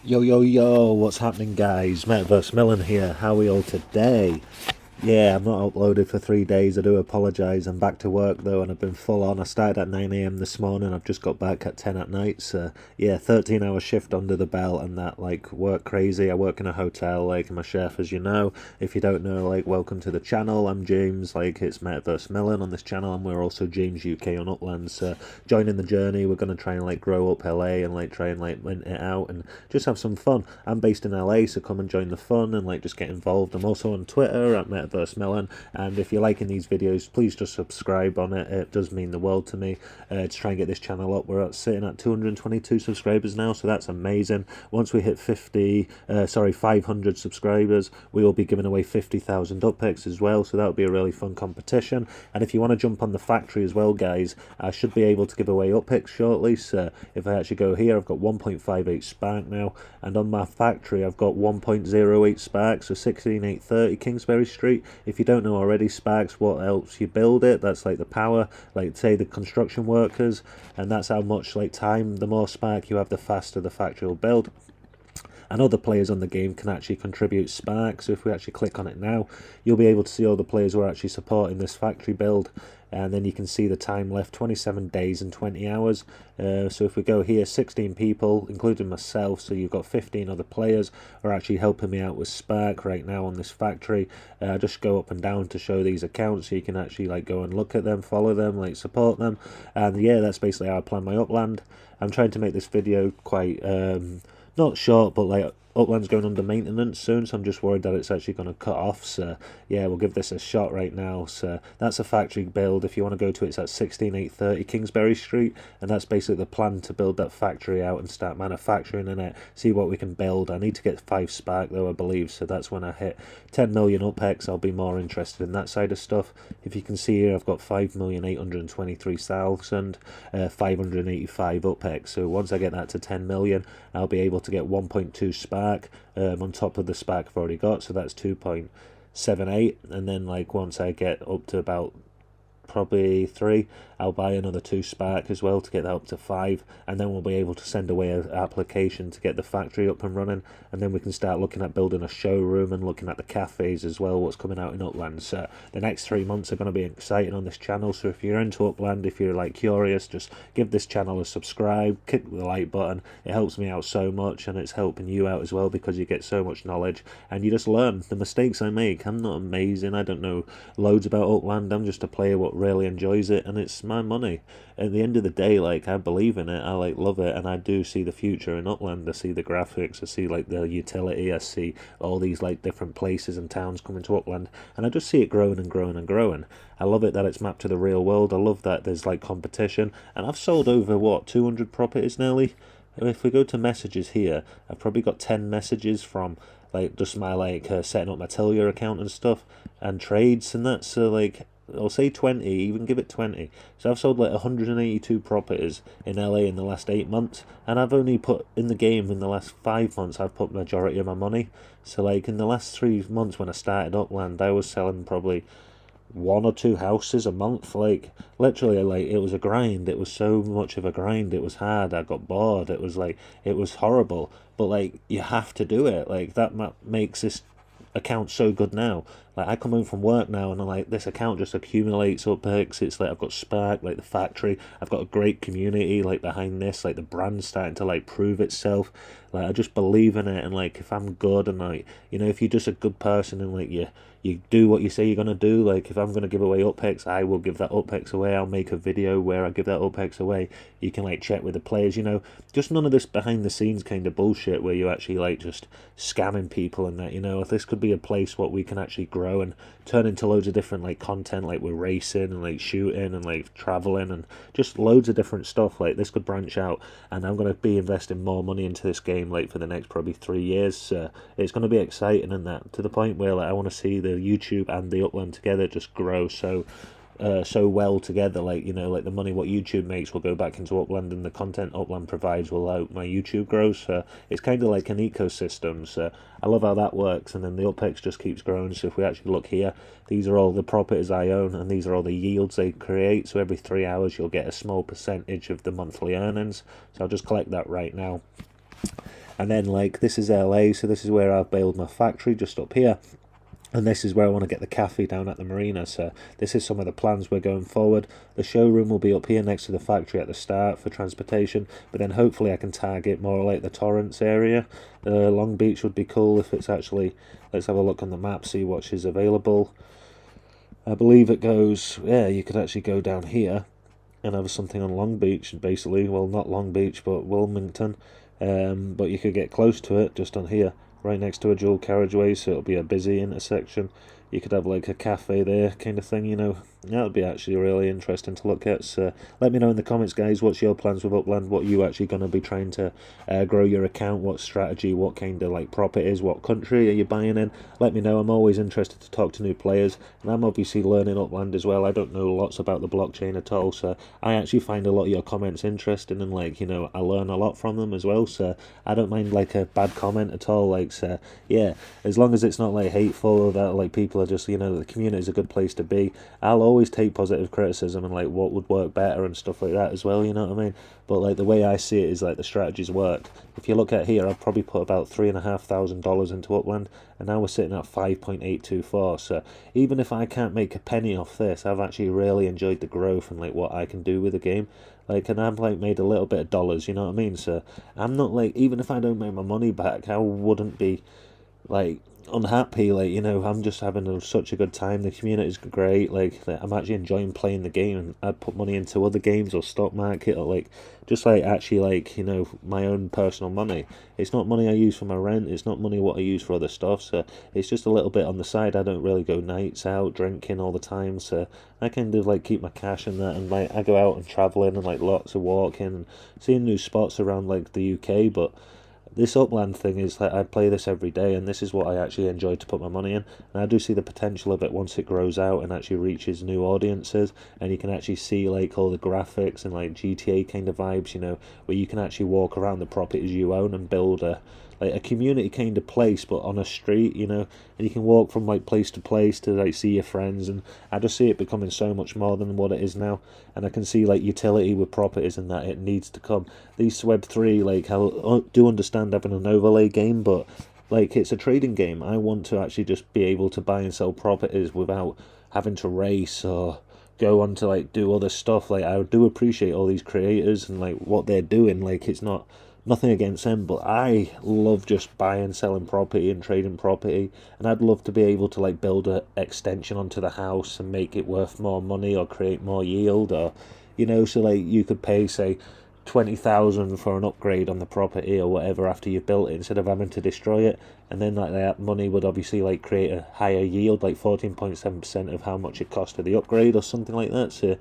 Yo, yo, yo, what's happening, guys? Metaverse Millen here. How are we all today? Yeah, I'm not uploaded for 3 days. I do apologise. I'm back to work though, and I've been full on. I started at 9 a.m. this morning. I've just got back at 10 at night. So yeah, 13-hour shift under the belt, and that like work crazy. I work in a hotel, like I'm a chef, as you know. If you don't know, like welcome to the channel. I'm James. Like it's Metaverse Millen on this channel, and we're also James UK on Upland. So joining the journey. We're gonna try and like grow up LA and like try and like rent it out and just have some fun. I'm based in LA, so come and join the fun and like just get involved. I'm also on Twitter at Metaverse Melon, and if you're liking these videos, please just subscribe on it. It does mean the world to me to try and get this channel up. We're sitting at 222 subscribers now, so that's amazing. Once we hit 500 subscribers, we will be giving away 50,000 up picks as well, so that'll be a really fun competition. And if you want to jump on the factory as well, guys, I should be able to give away up picks shortly. So if I actually go here, I've got 1.58 spark now, and on my factory I've got 1.08 spark, so 16830 Kingsbury Street. If you don't know already, sparks what helps you build it. That's like the power, like say the construction workers, and that's how much like time, the more spark you have, the faster the factory will build. And other players on the game can actually contribute spark. So if we actually click on it now, you'll be able to see all the players who are actually supporting this factory build, and then you can see the time left, 27 days and 20 hours. So if we go here, 16 people including myself, so you've got 15 other players are actually helping me out with spark right now on this factory. Just go up and down to show these accounts, so you can actually like go and look at them, follow them, like support them. And yeah, that's basically how I plan my Upland. I'm trying to make this video quite not short, but like Upland's going under maintenance soon, so I'm just worried that it's actually going to cut off. So yeah, we'll give this a shot right now. So that's a factory build. If you want to go to it, it's at 16830 Kingsbury Street, and that's basically the plan to build that factory out and start manufacturing in it, see what we can build. I need to get 5 spark though, I believe, so that's when I hit 10 million UPEX, I'll be more interested in that side of stuff. If you can see here, I've got 5,823,585 UPEX, so once I get that to 10 million, I'll be able to get 1.2 spark on top of the spark I've already got, so that's 2.78, and then like once I get up to about probably 3, I'll buy another 2 spark as well to get that up to 5, and then we'll be able to send away an application to get the factory up and running, and then we can start looking at building a showroom and looking at the cafes as well, what's coming out in Upland. So the next 3 months are going to be exciting on this channel, so if you're into Upland, if you're like curious, just give this channel a subscribe, click the like button. It helps me out so much, and it's helping you out as well, because you get so much knowledge and you just learn the mistakes I make. I'm not amazing, I don't know loads about Upland, I'm just a player what really enjoys it, and it's my money. At the end of the day, like I believe in it, I like love it, and I do see the future in Upland. I see the graphics, I see like the utility, I see all these like different places and towns coming to Upland, and I just see it growing and growing and growing. I love it that it's mapped to the real world. I love that there's like competition, and I've sold over what, 200 properties nearly. If we go to messages here, I've probably got 10 messages from like just my like setting up my Telia account and stuff, and trades and that. So like I'll say 20, even give it 20. So I've sold like 182 properties in LA in the last 8 months, and I've only put in the game in the last 5 months, I've put majority of my money. So like in the last 3 months when I started Upland, I was selling probably 1 or 2 houses a month. Like literally, like it was a grind. It was so much of a grind. It was hard. I got bored. It was like, it was horrible, but like you have to do it. Like that makes this account so good now. Like I come home from work now, and I'm like, this account just accumulates up perks. It's like I've got spark, like the factory, I've got a great community like behind this, like the brand's starting to like prove itself. Like I just believe in it, and like if I'm good, and like, you know, if you're just a good person and like you do what you say you're gonna do. Like if I'm gonna give away UPEX, I will give that UPEX away. I'll make a video where I give that UPEX away. You can like check with the players, you know, just none of this behind the scenes kind of bullshit where you actually like just scamming people and that, you know. If this could be a place what we can actually grow and turn into loads of different like content, like we're racing and like shooting and like traveling and just loads of different stuff, like this could branch out, and I'm going to be investing more money into this game like for the next probably 3 years. It's going to be exciting, and that to the point where like I want to see the YouTube and the Upland together just grow so well together. Like, you know, like the money what YouTube makes will go back into Upland, and the content Upland provides will help my YouTube grow. So it's kind of like an ecosystem. So I love how that works, and then the UPEX just keeps growing. So if we actually look here, these are all the properties I own, and these are all the yields they create. So every 3 hours you'll get a small percentage of the monthly earnings. So I'll just collect that right now. And then like this is LA, so this is where I've built my factory just up here. And this is where I want to get the cafe down at the marina. So this is some of the plans we're going forward. The showroom will be up here next to the factory at the start for transportation, but then hopefully I can target more like the Torrance area. Long Beach would be cool if it's actually, let's have a look on the map, see what is available. I believe it goes, yeah, you could actually go down here and have something on Long Beach, basically. Well, not Long Beach, but Wilmington. But you could get close to it just on here, right next to a dual carriageway, so it'll be a busy intersection. You could have like a cafe there kind of thing, you know. That would be actually really interesting to look at. So let me know in the comments, guys, what's your plans with Upland? What are you actually going to be trying to grow your account? What strategy? What kind of like properties? What country are you buying in? Let me know. I'm always interested to talk to new players, and I'm obviously learning Upland as well. I don't know lots about the blockchain at all, so I actually find a lot of your comments interesting, and like, you know, I learn a lot from them as well. So I don't mind like a bad comment at all. Like, so yeah, as long as it's not like hateful or that like people are just, you know, the community is a good place to be. I'll always take positive criticism and like what would work better and stuff like that as well, you know what I mean? But like the way I see it is like the strategies work. If you look at here, I've probably put about $3,500 into Upland, and now we're sitting at 5.824. So even if I can't make a penny off this, I've actually really enjoyed the growth and like what I can do with the game. Like, and I've like made a little bit of dollars, you know what I mean? So I'm not like, even if I don't make my money back, I wouldn't be like unhappy. Like, you know, I'm just having such a good time. The community's great. Like, I'm actually enjoying playing the game, and I'd put money into other games or stock market or like just like actually like, you know, my own personal money. It's not money I use for my rent, it's not money what I use for other stuff, so it's just a little bit on the side. I don't really go nights out drinking all the time, so I kind of like keep my cash in that, and like I go out and traveling and like lots of walking and seeing new spots around like the UK. But this Upland thing is like I play this every day, and this is what I actually enjoy to put my money in. And I do see the potential of it once it grows out and actually reaches new audiences, and you can actually see like all the graphics and like GTA kind of vibes, you know, where you can actually walk around the properties you own and build a like a community kind of place, but on a street, you know, and you can walk from like place to place to like see your friends. And I just see it becoming so much more than what it is now, and I can see like utility with properties and that it needs to come. These Web3, like I do understand having an overlay game, but like it's a trading game. I want to actually just be able to buy and sell properties without having to race or go on to like do other stuff. Like, I do appreciate all these creators and like what they're doing. Like, it's not nothing against them, but I love just buying, selling property and trading property, and I'd love to be able to like build a extension onto the house and make it worth more money or create more yield, or, you know, so like you could pay say 20,000 for an upgrade on the property or whatever after you've built it, instead of having to destroy it, and then like that money would obviously like create a higher yield, like 14.7% of how much it cost for the upgrade or something like that. So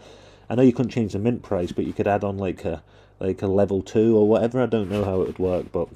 I know you couldn't change the mint price, but you could add on like a level 2 or whatever. I don't know how it would work, but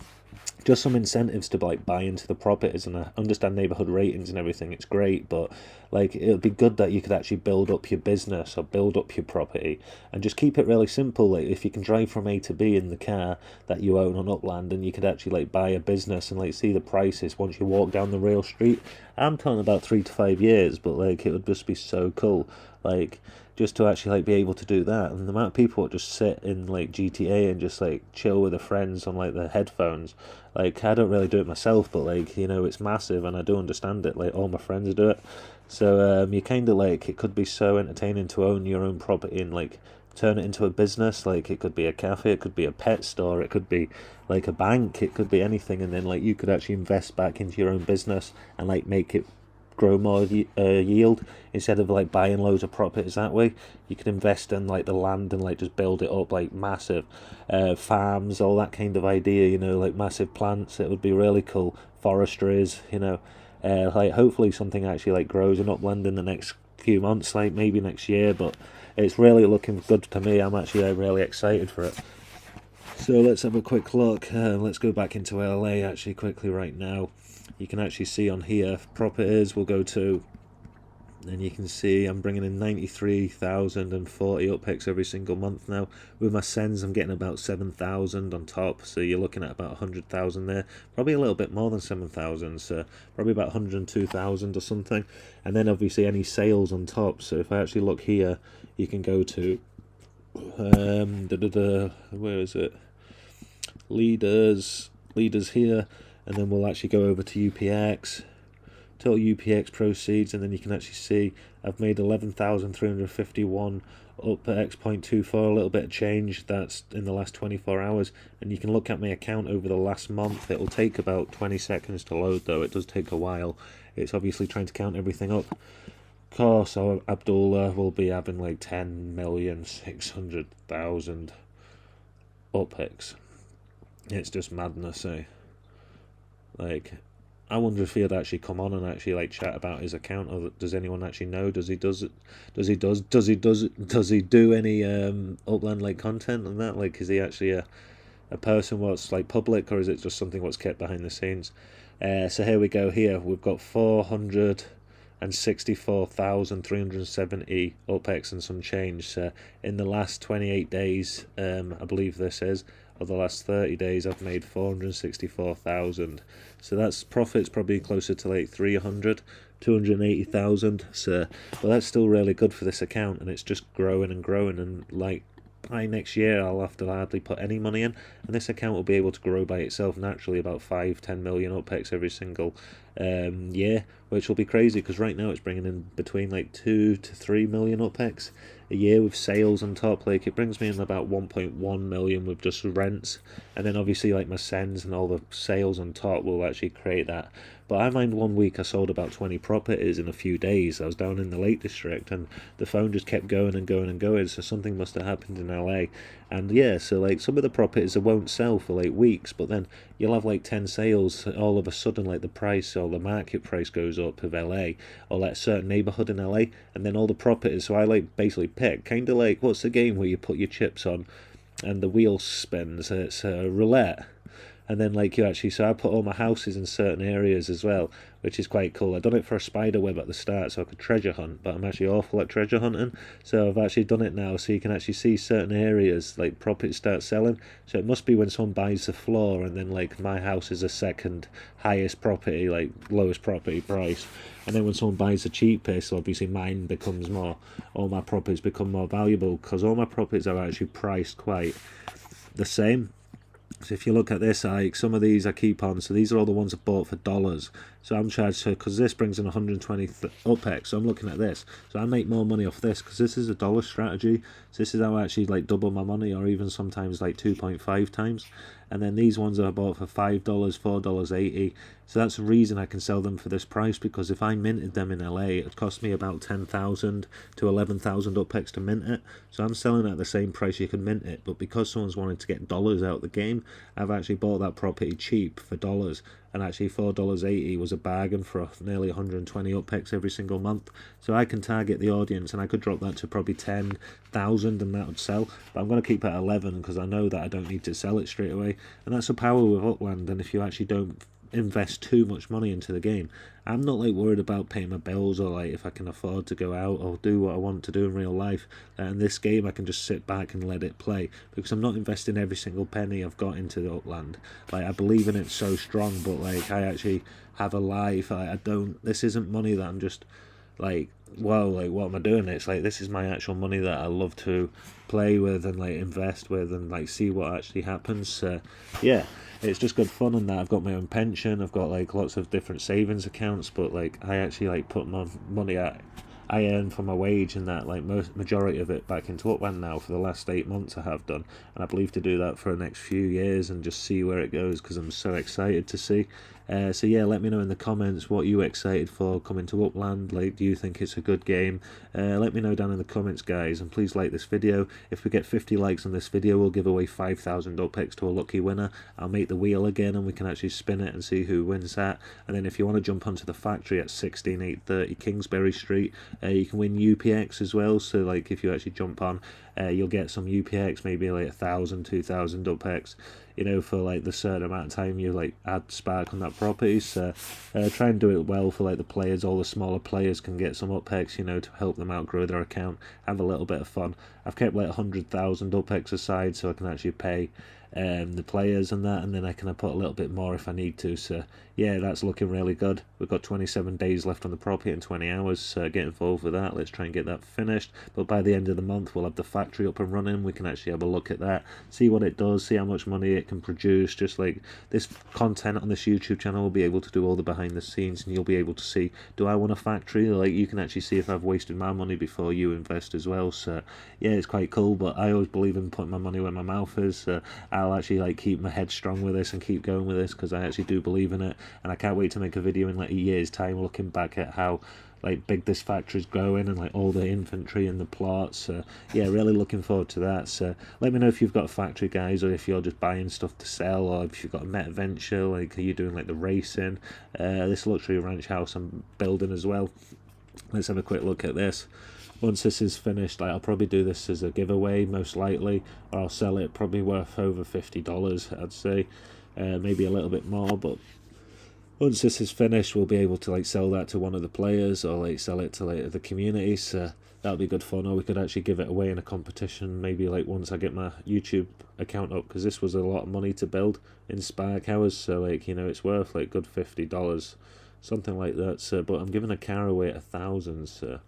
just some incentives to like buy into the properties. And I understand neighborhood ratings and everything, it's great, but like it would be good that you could actually build up your business or build up your property and just keep it really simple. Like, if you can drive from A to B in the car that you own on Upland, and you could actually like buy a business and like see the prices once you walk down the real street. I'm talking about 3 to 5 years, but like it would just be so cool, like just to actually like be able to do that. And the amount of people that just sit in like GTA and just like chill with their friends on like their headphones, like I don't really do it myself, but like, you know, it's massive, and I do understand it. Like, all my friends do it, so you kind of like, it could be so entertaining to own your own property and like turn it into a business. Like, it could be a cafe, it could be a pet store, it could be like a bank, it could be anything, and then like you could actually invest back into your own business and like make it grow more yield, instead of like buying loads of properties that way. You could invest in like the land and like just build it up like massive farms, all that kind of idea, you know, like massive plants. It would be really cool. Forestries, you know, like hopefully something actually like grows in Upland in the next few months, like maybe next year. But it's really looking good to me. I'm actually really excited for it. So let's have a quick look. Let's go back into LA actually quickly right now. You can actually see on here properties we'll go to, and you can see I'm bringing in 93,040 upticks every single month now. With my sends, I'm getting about 7,000 on top, so you're looking at about 100,000 there. Probably a little bit more than 7,000, so probably about 102,000 or something. And then obviously any sales on top. So if I actually look here, you can go to where is it? Leaders. leaders here, and then we'll actually go over to UPX. Total UPX proceeds, and then you can actually see I've made 11,351 up at X.24, a little bit of change. That's in the last 24 hours, and you can look at my account over the last month. It will take about 20 seconds to load, though. It does take a while. It's obviously trying to count everything up. Of course, our Abdullah will be having like 10,600,000 upx. It's just madness, eh? Like, I wonder if he'd actually come on and actually like chat about his account, or does anyone actually know? Does he do any Upland like content and that? Like, is he actually a person what's like public, or is it just something what's kept behind the scenes? So here we go. Here we've got 464,370 UPX and some change in the last 28 days. I believe this is. Or the last 30 days, I've made 464,000. So that's profits probably closer to like 280,000. So, but that's still really good for this account, and it's just growing and growing. And like by next year, I'll have to hardly put any money in, and this account will be able to grow by itself naturally, about 5-10 million UPX every single year, which will be crazy because right now it's bringing in between like 2 to 3 million UPX a year with sales on top. Like, it brings me in about 1.1 million with just rents, and then obviously like my sends and all the sales on top will actually create that. But I mind one week I sold about 20 properties in a few days. I was down in the Lake District and the phone just kept going and going and going, so something must have happened in LA. And yeah, so like some of the properties that won't sell for like weeks, but then you'll have like 10 sales all of a sudden, like the price or the market price goes up of LA, or like a certain neighborhood in LA, and then all the properties. So I like basically pick kind of like, what's the game where you put your chips on and the wheel spins? It's a roulette. And then like you actually, so I put all my houses in certain areas as well, which is quite cool. I've done it for a spider web at the start so I could treasure hunt, but I'm actually awful at treasure hunting, so I've actually done it now so you can actually see certain areas like properties start selling. So it must be when someone buys the floor, and then like my house is a second highest property, like lowest property price, and then when someone buys the cheapest, obviously mine becomes more, all my properties become more valuable, because all my properties are actually priced quite the same. So if you look at this, like some of these I keep on, so these are all the ones I bought for dollars. So I'm charged, because this brings in 120 UPX, so I'm looking at this. So I make more money off this, because this is a dollar strategy. So this is how I actually like double my money, or even sometimes like 2.5 times. And then these ones I bought for $5, $4.80. So that's the reason I can sell them for this price, because if I minted them in LA, it would cost me about 10,000 to 11,000 UPX to mint it. So I'm selling at the same price you can mint it, but because someone's wanted to get dollars out of the game, I've actually bought that property cheap for dollars. And actually $4.80 was a bargain for nearly 120 UPX every single month. So I can target the audience, and I could drop that to probably 10,000 and that would sell. But I'm going to keep it at 11 because I know that I don't need to sell it straight away. And that's the power with Upland. And if you actually don't invest too much money into the game, I'm not like worried about paying my bills, or like if I can afford to go out or do what I want to do in real life. In this game I can just sit back and let it play, because I'm not investing every single penny I've got into the Upland. Like, I believe in it so strong, but like I actually have a life. I don't, this isn't money that I'm just like, whoa, like what am I doing? It's like, this is my actual money that I love to play with and like invest with and like see what actually happens. Yeah, it's just good fun. And that I've got my own pension, I've got like lots of different savings accounts, but like I actually like put my money I earn from my wage and that, like majority of it, back into Upland now for the last 8 months I have done, and I believe to do that for the next few years and just see where it goes, because I'm so excited to see. So yeah, let me know in the comments what you excited for coming to Upland. Like, do you think it's a good game? Let me know down in the comments, guys, and please like this video. If we get 50 likes on this video, we'll give away 5,000 UPX to a lucky winner. I'll make the wheel again and we can actually spin it and see who wins that. And then if you want to jump onto the factory at 16830 Kingsbury Street, you can win UPX as well. So like if you actually jump on, you'll get some UPX, maybe like 1,000, 2,000 UPX, you know, for like the certain amount of time you like add spark on that property. So try and do it well for like the players. All the smaller players can get some UPX, you know, to help them outgrow their account, have a little bit of fun. I've kept like 100,000 UPX aside so I can actually pay the players and that, and then I can put a little bit more if I need to. So yeah, that's looking really good. We've got 27 days left on the property and 20 hours, so get involved with that. Let's try and get that finished, but by the end of the month we'll have the factory up and running. We can actually have a look at that, see what it does, see how much money it can produce. Just like this content on this YouTube channel will be able to do all the behind the scenes, and you'll be able to see, do I want a factory? Like, you can actually see if I've wasted my money before you invest as well. So yeah, it's quite cool, but I always believe in putting my money where my mouth is. I'll actually like keep my head strong with this and keep going with this, because I actually do believe in it, and I can't wait to make a video in like a year's time looking back at how like big this factory's growing, and like all the inventory and the plots. So yeah, really looking forward to that. So let me know if you've got a factory, guys, or if you're just buying stuff to sell, or if you've got a Met Venture, like are you doing like the racing. This luxury ranch house I'm building as well. Let's have a quick look at this. Once this is finished, like, I'll probably do this as a giveaway most likely, or I'll sell it, probably worth over $50 I'd say, maybe a little bit more. But once this is finished, we'll be able to like sell that to one of the players, or like sell it to like the community. So that'll be good fun. Or we could actually give it away in a competition, maybe like once I get my YouTube account up, because this was a lot of money to build in Spark hours. So like, you know, it's worth like good $50, something like that. So but I'm giving a car away at 1,000. So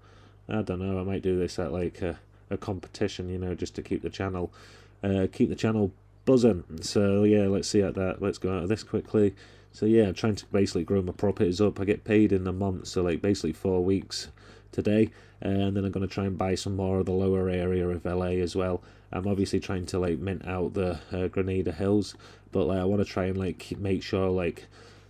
I don't know, I might do this at like a competition, you know, just to keep the channel buzzing. So yeah, let's see at that. Let's go out of this quickly. So yeah, I'm trying to basically grow my properties up. I get paid in a month, so like basically 4 weeks today, and then I'm going to try and buy some more of the lower area of LA as well. I'm obviously trying to like mint out the Grenada Hills, but like I want to try and like make sure like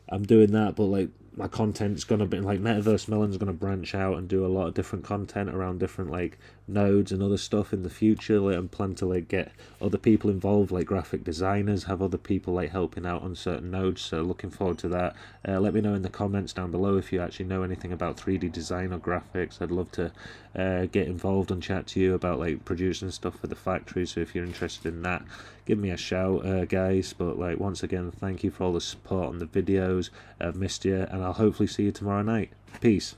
I'm doing that, but like my content's gonna be like Metaverse Melon's gonna branch out and do a lot of different content around different like nodes and other stuff in the future. Like, I'm planning to like get other people involved, like graphic designers, have other people like helping out on certain nodes. So looking forward to that. Let me know in the comments down below if you actually know anything about 3D design or graphics. I'd love to get involved and chat to you about like producing stuff for the factory. So if you're interested in that, give me a shout, guys. But like, once again, thank you for all the support on the videos. I've missed you, and I'll hopefully see you tomorrow night. Peace.